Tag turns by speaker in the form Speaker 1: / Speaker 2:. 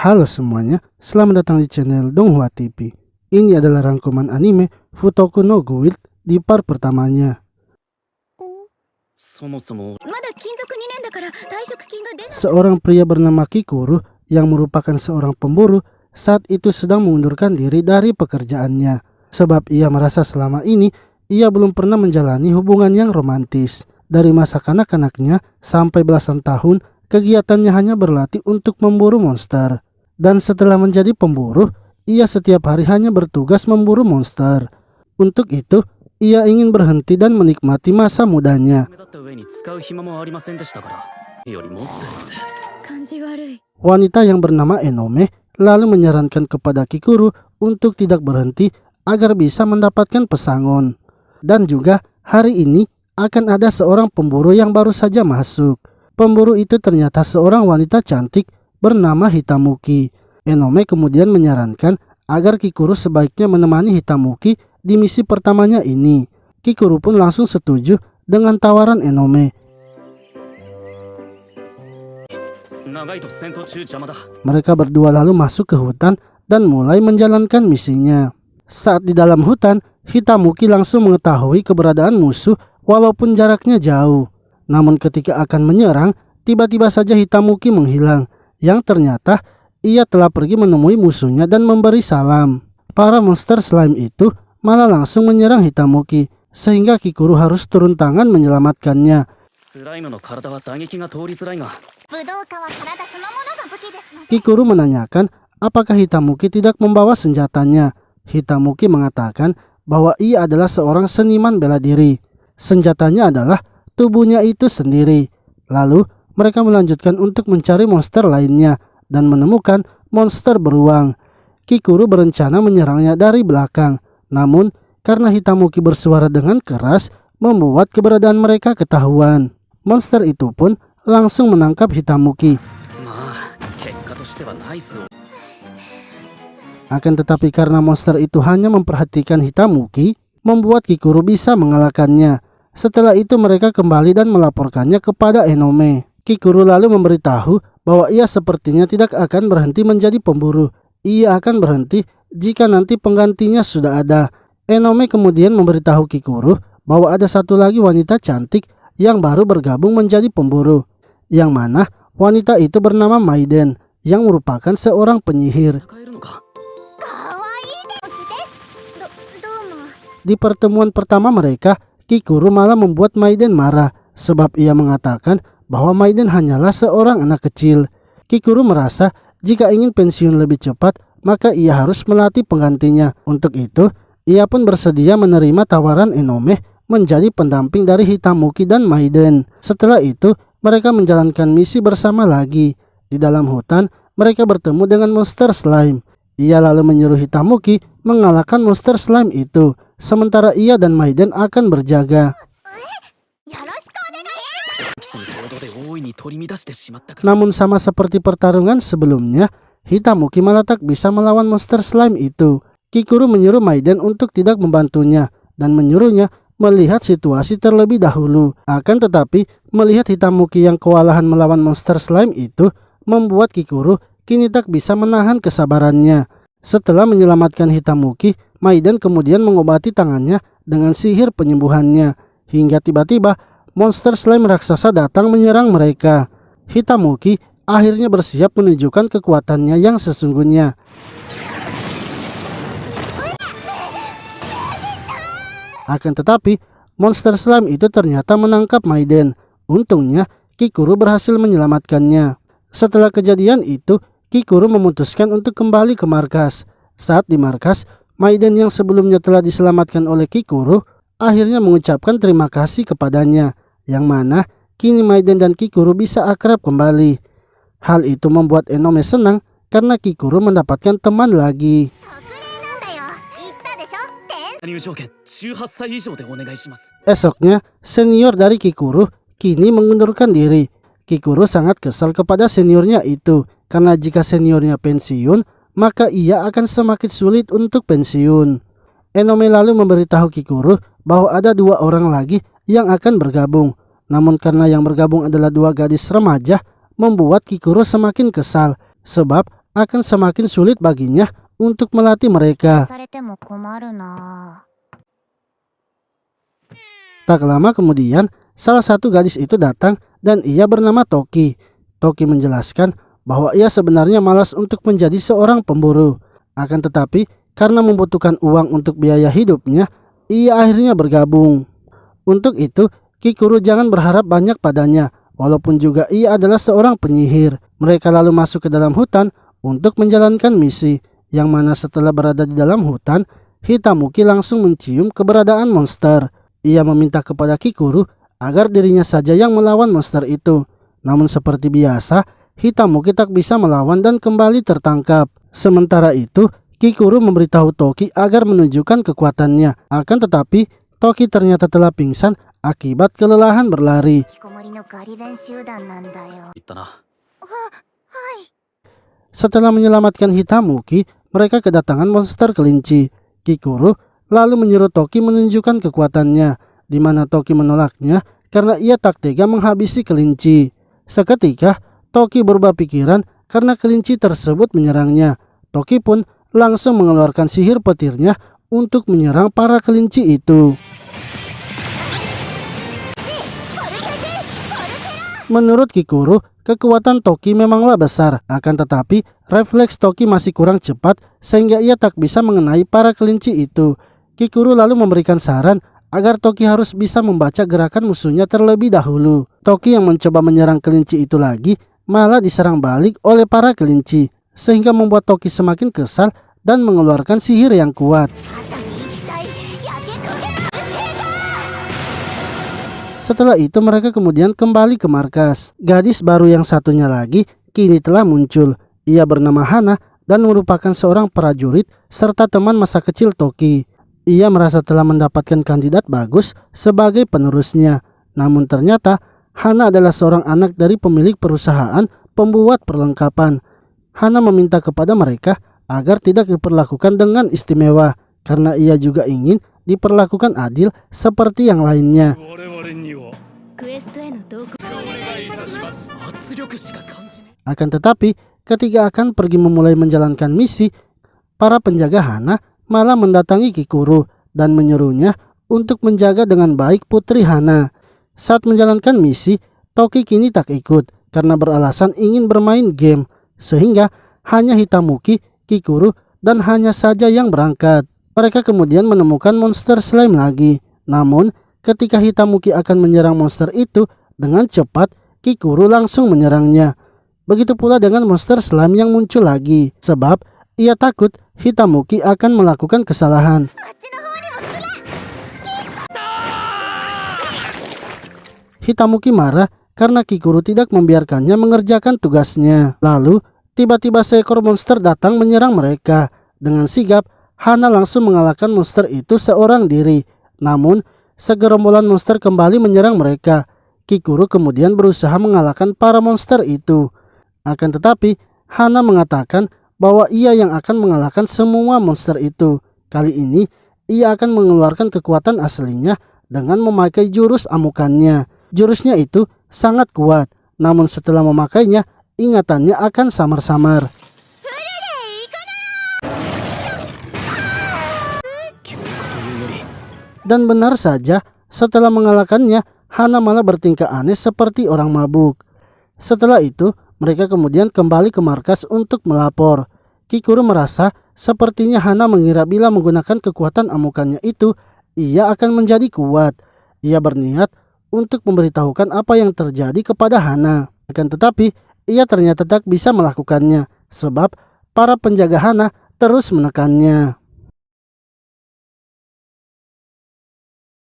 Speaker 1: Halo semuanya, selamat datang di channel Donghua TV. Ini adalah rangkuman anime Futoku no Guild di part pertamanya. Seorang pria bernama Kikuru yang merupakan seorang pemburu saat itu sedang mengundurkan diri dari pekerjaannya. Sebab ia merasa selama ini ia belum pernah menjalani hubungan yang romantis. Dari masa kanak-kanaknya sampai belasan tahun, kegiatannya hanya berlatih untuk memburu monster. Dan setelah menjadi pemburu, ia setiap hari hanya bertugas memburu monster. Untuk itu, ia ingin berhenti dan menikmati masa mudanya. Wanita yang bernama Enome lalu menyarankan kepada Kikuru untuk tidak berhenti agar bisa mendapatkan pesangon. Dan juga hari ini akan ada seorang pemburu yang baru saja masuk. Pemburu itu ternyata seorang wanita cantik bernama Hitamuki. Enome kemudian menyarankan agar Kikuru sebaiknya menemani Hitamuki di misi pertamanya ini. Kikuru pun langsung setuju dengan tawaran Enome. Mereka berdua lalu masuk ke hutan dan mulai menjalankan misinya. Saat di dalam hutan, Hitamuki langsung mengetahui keberadaan musuh walaupun jaraknya jauh. Namun ketika akan menyerang, tiba-tiba saja Hitamuki menghilang, yang ternyata ia telah pergi menemui musuhnya dan memberi salam. Para monster slime itu malah langsung menyerang Hitamuki, sehingga Kikuru harus turun tangan menyelamatkannya. Kikuru menanyakan apakah Hitamuki tidak membawa senjatanya. Hitamuki mengatakan bahwa ia adalah seorang seniman bela diri. Senjatanya adalah tubuhnya itu sendiri. Lalu mereka melanjutkan untuk mencari monster lainnya dan menemukan monster beruang. Kikuru berencana menyerangnya dari belakang. Namun karena Hitamuki bersuara dengan keras, membuat keberadaan mereka ketahuan. Monster itu pun langsung menangkap Hitamuki. Akan tetapi karena monster itu hanya memperhatikan Hitamuki, membuat Kikuru bisa mengalahkannya. Setelah itu mereka kembali dan melaporkannya kepada Enome. Kikuru lalu memberitahu bahwa ia sepertinya tidak akan berhenti menjadi pemburu. Ia akan berhenti jika nanti penggantinya sudah ada. Enome kemudian memberitahu Kikuru bahwa ada satu lagi wanita cantik yang baru bergabung menjadi pemburu. Yang mana wanita itu bernama Maiden, yang merupakan seorang penyihir. Di pertemuan pertama mereka, Kikuru malah membuat Maiden marah sebab ia mengatakan bahwa Maiden hanyalah seorang anak kecil. Kikuru merasa jika ingin pensiun lebih cepat, maka ia harus melatih penggantinya. Untuk itu, ia pun bersedia menerima tawaran Enome menjadi pendamping dari Hitamuki dan Maiden. Setelah itu, mereka menjalankan misi bersama lagi. Di dalam hutan, mereka bertemu dengan monster slime. Ia lalu menyuruh Hitamuki mengalahkan monster slime itu, sementara ia dan Maiden akan berjaga. Namun sama seperti pertarungan sebelumnya, Hitamuki malah tak bisa melawan monster slime itu. Kikuru menyuruh Maiden untuk tidak membantunya dan menyuruhnya melihat situasi terlebih dahulu. Akan tetapi melihat Hitamuki yang kewalahan melawan monster slime itu, membuat Kikuru kini tak bisa menahan kesabarannya. Setelah menyelamatkan Hitamuki, Maiden kemudian mengobati tangannya dengan sihir penyembuhannya, hingga tiba-tiba monster slime raksasa datang menyerang mereka. Hitamuki akhirnya bersiap menunjukkan kekuatannya yang sesungguhnya. Akan tetapi monster slime itu ternyata menangkap Maiden. Untungnya Kikuru berhasil menyelamatkannya. Setelah kejadian itu, Kikuru memutuskan untuk kembali ke markas. Saat di markas, Maiden yang sebelumnya telah diselamatkan oleh Kikuru akhirnya mengucapkan terima kasih kepadanya, yang mana kini Maiden dan Kikuru bisa akrab kembali. Hal itu membuat Enome senang karena Kikuru mendapatkan teman lagi. Esoknya, senior dari Kikuru kini mengundurkan diri. Kikuru sangat kesal kepada seniornya itu, karena jika seniornya pensiun, maka ia akan semakin sulit untuk pensiun. Enome lalu memberitahu Kikuru bahwa ada dua orang lagi yang akan bergabung. Namun karena yang bergabung adalah dua gadis remaja, membuat Kikuru semakin kesal. Sebab akan semakin sulit baginya untuk melatih mereka.
Speaker 2: されても困るな。
Speaker 1: Tak lama kemudian, salah satu gadis itu datang dan ia bernama Toki. Toki menjelaskan bahwa ia sebenarnya malas untuk menjadi seorang pemburu. Akan tetapi, karena membutuhkan uang untuk biaya hidupnya, ia akhirnya bergabung. Untuk itu, Kikuru jangan berharap banyak padanya, walaupun juga ia adalah seorang penyihir. Mereka lalu masuk ke dalam hutan untuk menjalankan misi, yang mana setelah berada di dalam hutan, Hitamuki langsung mencium keberadaan monster. Ia meminta kepada Kikuru agar dirinya saja yang melawan monster itu. Namun seperti biasa, Hitamuki tak bisa melawan dan kembali tertangkap. Sementara itu, Kikuru memberitahu Toki agar menunjukkan kekuatannya. Akan tetapi, Toki ternyata telah pingsan akibat kelelahan berlari.
Speaker 2: 引きこもりのガリ勉集団なんだよ。
Speaker 3: 言ったな。
Speaker 1: Setelah menyelamatkan Hitamuki, mereka kedatangan monster kelinci. Kikuru lalu menyuruh Toki menunjukkan kekuatannya, di mana Toki menolaknya karena ia tak tega menghabisi kelinci. Seketika, Toki berubah pikiran karena kelinci tersebut menyerangnya. Toki pun langsung mengeluarkan sihir petirnya untuk menyerang para kelinci itu. Menurut Kikuru, kekuatan Toki memanglah besar, akan tetapi refleks Toki masih kurang cepat sehingga ia tak bisa mengenai para kelinci itu. Kikuru lalu memberikan saran agar Toki harus bisa membaca gerakan musuhnya terlebih dahulu. Toki yang mencoba menyerang kelinci itu lagi malah diserang balik oleh para kelinci, sehingga membuat Toki semakin kesal dan mengeluarkan sihir yang kuat. Setelah itu mereka kemudian kembali ke markas. Gadis baru yang satunya lagi kini telah muncul. Ia bernama Hana dan merupakan seorang prajurit serta teman masa kecil Toki. Ia merasa telah mendapatkan kandidat bagus sebagai penerusnya. Namun ternyata Hana adalah seorang anak dari pemilik perusahaan pembuat perlengkapan. Hana meminta kepada mereka agar tidak diperlakukan dengan istimewa, karena ia juga ingin diperlakukan adil seperti yang lainnya. Akan tetapi, ketika akan pergi memulai menjalankan misi, para penjaga Hana malah mendatangi Kikuru dan menyuruhnya untuk menjaga dengan baik putri Hana. Saat menjalankan misi, Toki kini tak ikut karena beralasan ingin bermain game, sehingga hanya Hitamuki, Kikuru, dan hanya saja yang berangkat. Mereka kemudian menemukan monster slime lagi. Namun, ketika Hitamuki akan menyerang monster itu, dengan cepat Kikuru langsung menyerangnya. Begitu pula dengan monster slime yang muncul lagi, sebab ia takut Hitamuki akan melakukan kesalahan. Hitamuki marah karena Kikuru tidak membiarkannya mengerjakan tugasnya. Lalu, tiba-tiba seekor monster datang menyerang mereka. Dengan sigap, Hana langsung mengalahkan monster itu seorang diri. Namun, segerombolan monster kembali menyerang mereka. Kikuru kemudian berusaha mengalahkan para monster itu. Akan tetapi, Hana mengatakan bahwa ia yang akan mengalahkan semua monster itu. Kali ini, ia akan mengeluarkan kekuatan aslinya dengan memakai jurus amukannya. Jurusnya itu sangat kuat, namun setelah memakainya, ingatannya akan samar-samar. Dan benar saja, setelah mengalahkannya, Hana malah bertingkah aneh seperti orang mabuk. Setelah itu, mereka kemudian kembali ke markas untuk melapor. Kikuru merasa sepertinya Hana mengira bila menggunakan kekuatan amukannya itu, ia akan menjadi kuat. Ia berniat untuk memberitahukan apa yang terjadi kepada Hana. Akan tetapi, ia ternyata tak bisa melakukannya, sebab para penjaga Hana terus menekannya.